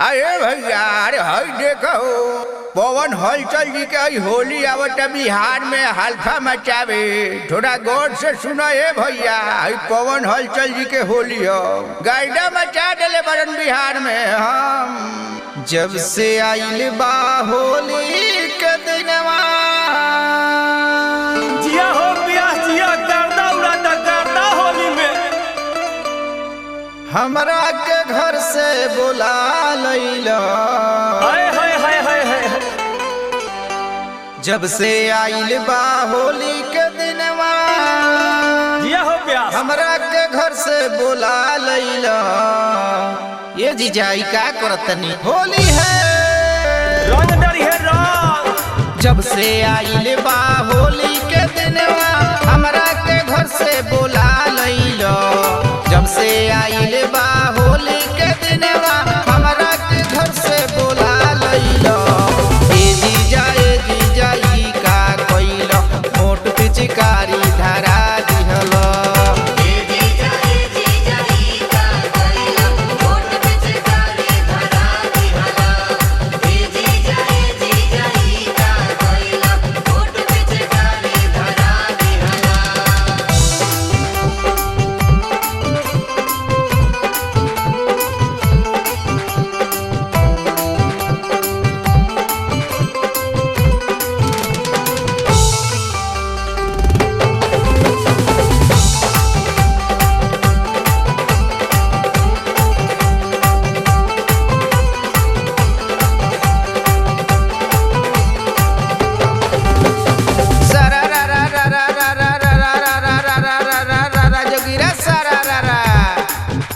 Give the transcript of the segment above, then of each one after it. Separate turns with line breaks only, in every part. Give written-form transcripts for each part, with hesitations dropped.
अरे भैया अरे हई देखो पवन हलचल जी के होली आवत बिहार में हल्फा मचावे। थोड़ा गौर से सुनो हे भैया, हई पवन हलचल जी के होली हो गायदा मचा देले बरन बिहार में। हम जब से आइल बा होली के दिनवा
जिया हो प्यास जिया गर्दा उड़ाता गर्दा होली में
हमरा के घर से बुला लैला।
हाय हाय हाय हाय हाय
जब से आइल बा होली के दिनवा
जिया हो प्यास
हमरा के घर से बुला लैला। ये जीजाई का करतनी होली है
रंग डरी है रंग।
जब से आइल बा होली के दिनवा हमरा के घर से बुला लैला। जब से आइल बा होली के दिनवा हमरा के घर से बुला लैला। ए जीजा ई का कइला मोट पिचकारी धरा दिहला।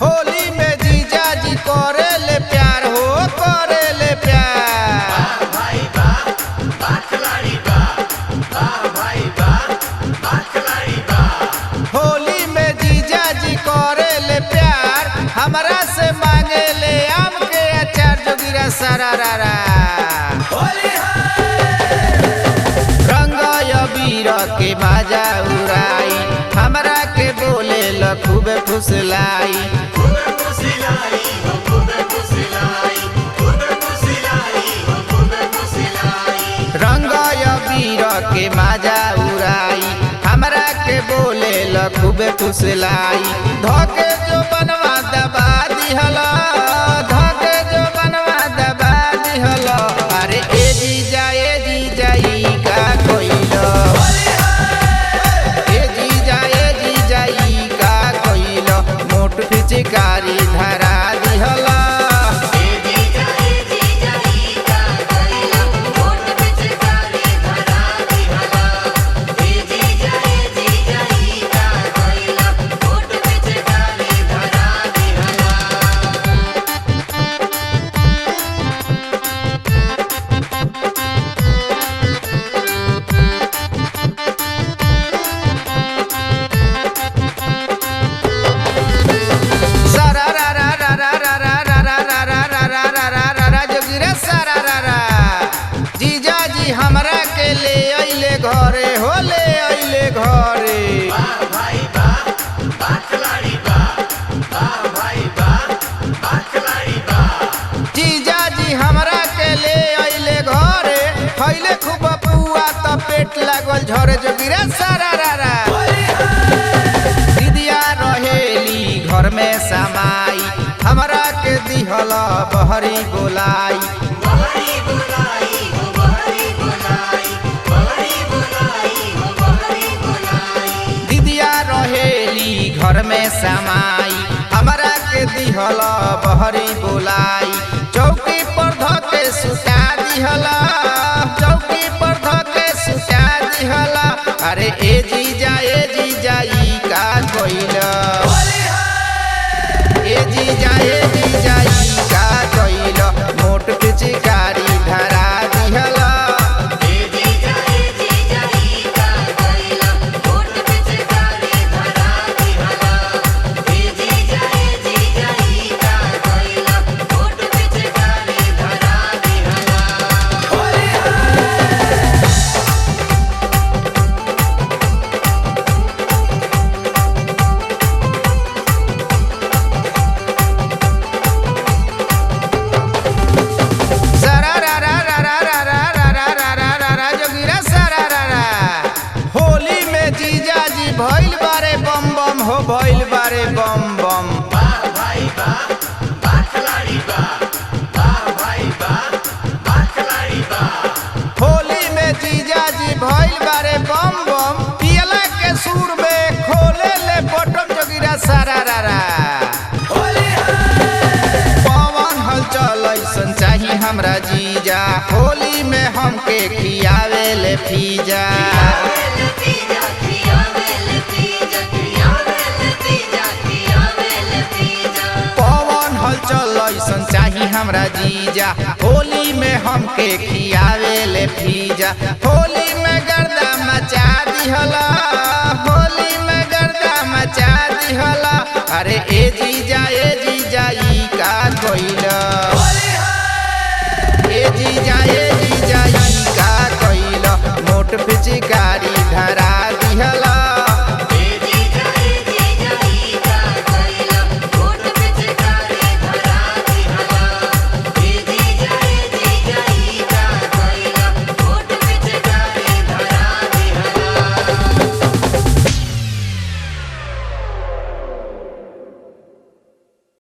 होली में जीजा जी करे ले प्यार हो करे ले प्यार। होली में जीजा जी करे ले प्यार हमरा से मांगे ले आम के अचार। जोगिरा सारा रारा रंग अबीर के बाजा उड़ाई हमरा के बोले ल खूबे फुसलाई। रंग अबीर के माजा उड़ाई हमरा के बोले ल खूबे फुसलाई। धोके जो बनवा दबा दिहला धोके जो बनवा दबा दिहला। अरे ए जीजा ई का कोइला मोट पिचकारी धरा दिहला। जीजा जी हमरा के ले अइले घरे हो ले अइले घरे। जीजा जी हमरा के ले अइले घरे खइले खूब पुआ त पेट लागल झरे। जोगिरा सारा रारा दीदिया रहेली घर में समाई हमरा के दिहला बहरी बोलाई। दीदिया रहेली घर में समाई हमरा के दिहला बहरी बोलाई। चौकी पर धके सुता दिहला चौकी पर धके सुता दिहला। अरे ए जीजा ई का कोइला ए जीजा ई का कोइला मोट पिचकारी धरा दिहला। हमरा जीजा होली में हमके खियावे ले पिज्जा। पवन हलचल ऐसन चाही हमरा जीजा होली में हमके खियावे ले पिज्जा। होली में गर्दा मचा दिहला, होली में गर्दा मचा दिहला। अरे ए जीजा ए